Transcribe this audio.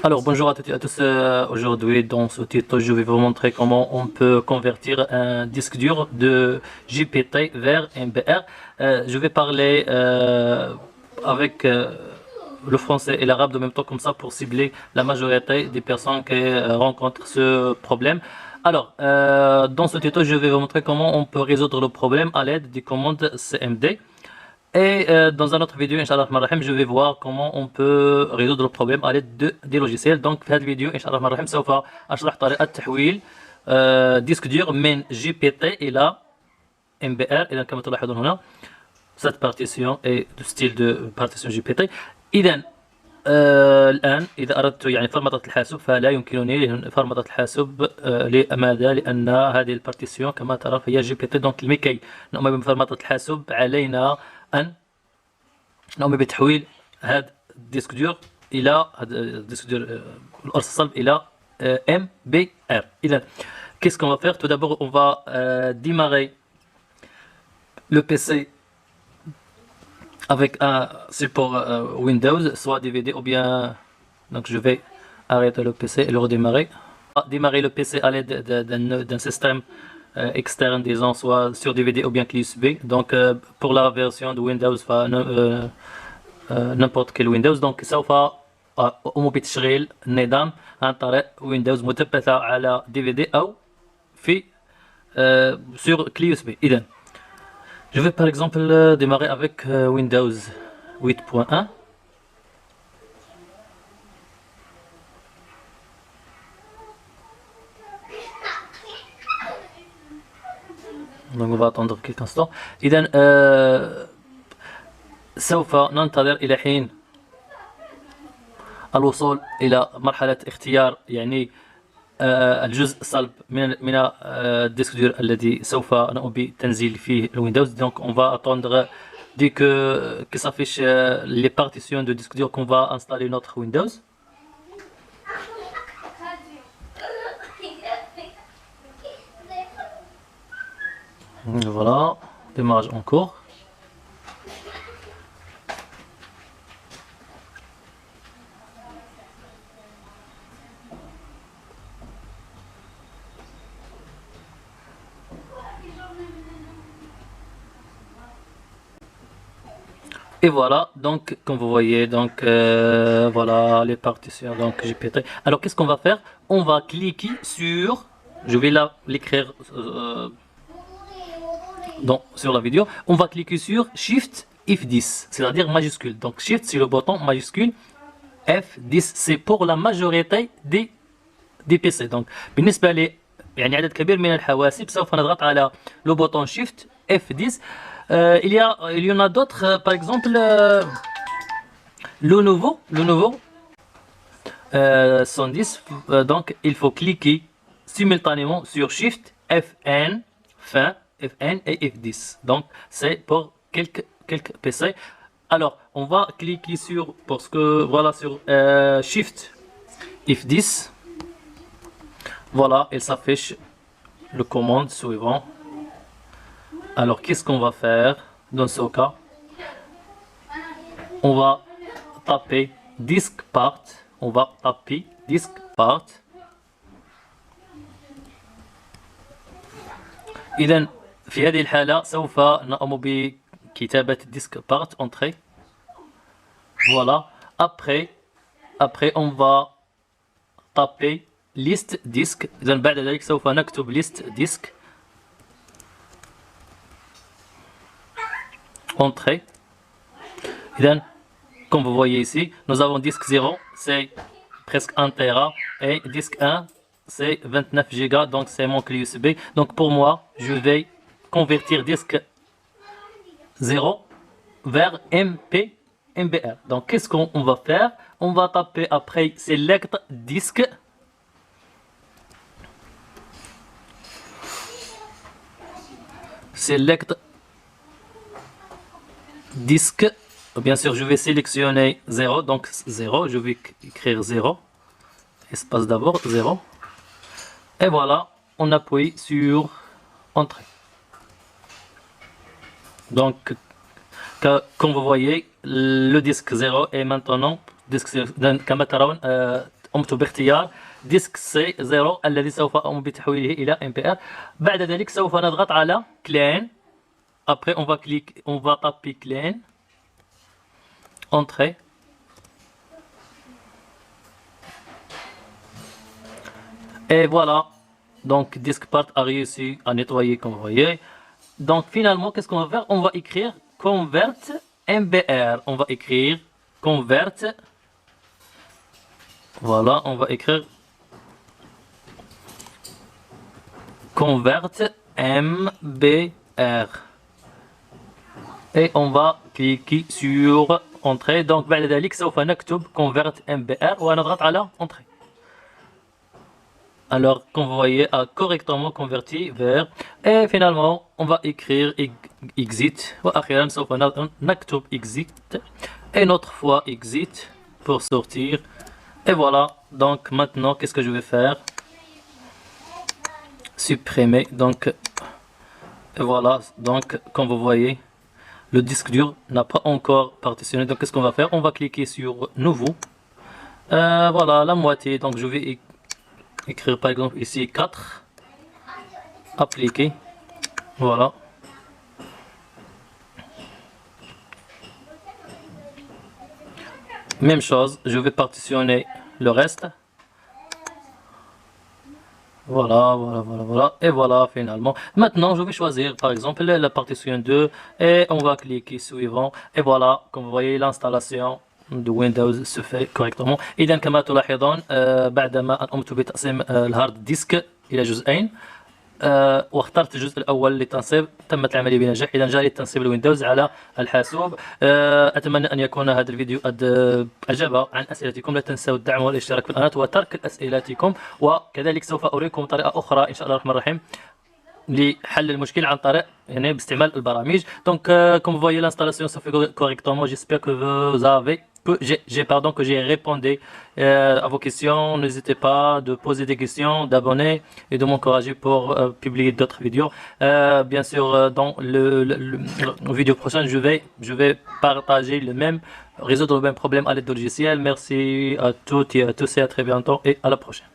Alors bonjour à toutes et à tous. Aujourd'hui dans ce titre je vais vous montrer comment on peut convertir un disque dur de JPT vers MBR. Je vais parler avec le français et l'arabe en même temps comme ça pour cibler la majorité des personnes qui rencontrent ce problème. Alors dans ce titre je vais vous montrer comment on peut résoudre le problème à l'aide des commandes CMD. Et dans un autre vidéo, Inch'Allah Rahim, je vais voir comment on peut résoudre le problème à l'aide des logiciels. Donc, في هذه الفيديو إن شاء الله الرحمن الرحيم سوف أشرح طريقة تحويل ديسك دور من GPT إلى MBR. إذا كما تلاحظون هنا cette partition est du style de partition GPT. إذا الآن إذا أردت يعني فرمطة الحاسوب فلا يمكنني فرمطة الحاسوب لماذا؟ لأن هذه البارتيسيون كما ترى هي GPT. دونك لكي نقوم بفرمطة الحاسوب علينا أن نقوم بتحويل هذا الديسك دور إلى هذا الديسك دور القرص الصلب إلى MBR. إذا qu'est-ce qu'on va faire? Tout d'abord on va démarrer le PC avec un support Windows, soit DVD ou bien. Donc je vais arrêter le PC et le redémarrer. Démarrer le PC à l'aide d'un système externe, disons, soit sur DVD ou bien clé USB. Donc pour la version de Windows, n'importe quel Windows. Donc سوف أقوم بتشغيل النظام عن طريق ويندوز مثبتة على DVD أو في sur clé USB. إذا je vais par exemple démarrer avec Windows 8.1. Donc on va attendre quelques instants. إذا سوف ننتظر إلى حين الوصول إلى مرحلة اختيار يعني الجزء الصلب من الديسك دور الذي سوف نقوم بتنزيل فيه الويندوز. Donc on va attendre dès que s'affiche les partitions de disque dur qu'on va installer notre Windows. Voilà, démarrage en cours. Et voilà, donc comme vous voyez, donc voilà les partitions donc GPT. Alors qu'est-ce qu'on va faire? On va cliquer sur, je vais l'écrire sur la vidéo. On va cliquer sur Shift F10, c'est-à-dire majuscule. Donc Shift c'est le bouton majuscule, F10 c'est pour la majorité des PC. Donc بالنسبة لي يعني عدد كبير من الحواسب سوف نضغط على le bouton Shift F10. Il y en a d'autres, par exemple le nouveau 110. Donc il faut cliquer simultanément sur Shift FN fin FN et F10. Donc c'est pour quelques PC. Alors on va cliquer sur, parce que voilà, sur Shift F10. Voilà, il s'affiche le commande suivant. Alors qu'est-ce qu'on va faire dans ce cas? On va taper disk part. On va taper disk part. إذا في هذه الحالة سوف نقوم بكتابة disk part entrée. Voilà. Après on va taper list disk. إذا بعد ذلك سوف نكتب list disk. Entrée. Then, comme vous voyez ici, nous avons disque 0, c'est presque 1 Tera, et disque 1, c'est 29 Go, donc c'est mon clé USB. Donc pour moi, je vais convertir disque 0 vers MBR. Donc qu'est-ce qu'on va faire? On va taper après Select Disk. Select disque, bien sûr je vais sélectionner 0, donc 0, je vais écrire 0, espace d'abord 0, et voilà, on appuie sur entrée. Donc comme vous voyez, le disque 0 est maintenant disque كما ترون قمت باختيار ديسك سي 0 الذي سوف أقوم بتحويله إلى MPR. بعد ذلك سوف نضغط على كلين. Après on va taper clean, entrée. Et voilà, donc DiskPart a réussi à nettoyer comme vous voyez. Donc finalement, qu'est-ce qu'on va faire? On va écrire convert MBR. On va écrire convert. Voilà, on va écrire convert MBR. Et on va cliquer sur entrée. Donc بعد ذلك سوف نكتب convert MBR ونضغط على entrée. Alors comme vous voyez a correctement converti vers. Et finalement on va écrire exit وأخيرا سوف نكتب exit et notre fois exit pour sortir. Et voilà, donc maintenant qu'est-ce que je vais faire? Supprimer. Donc et voilà, donc comme vous voyez le disque dur n'a pas encore partitionné. Donc qu'est-ce qu'on va faire? On va cliquer sur nouveau. Voilà la moitié. Donc je vais écrire par exemple ici 4. Appliquer. Voilà. Même chose, je vais partitionner le reste. Voilà, voilà. Et voilà finalement. Maintenant, je vais choisir par exemple la partition 2 et on va cliquer suivant. Et voilà, comme vous voyez, l'installation de Windows se fait correctement. إذا كما تلاحظون بعدما قمت بتقسيم الهارد ديسك إلى جزئين واخترت الجزء الأول للتنصيب تمت العملية بنجاح. إذا جاري تنصيب الويندوز على الحاسوب. أتمنى أن يكون هذا الفيديو قد أجاب عن أسئلتكم. لا تنسوا الدعم والاشتراك في القناة وترك أسئلتكم، وكذلك سوف أريكم طريقة أخرى إن شاء الله الرحمن الرحيم لحل المشكل عن طريق يعني باستعمال البرامج. Donc comme vous voyez l'installation se fait correctement. J'espère que vous avez que j'ai répondu à vos questions. N'hésitez pas de poser des questions, d'abonner et de m'encourager pour publier d'autres vidéos. Bien sûr, dans le vidéo prochaine, je vais partager résoudre le même problème à l'aide de logiciel. Merci à toutes et à tous et à très bientôt et à la prochaine.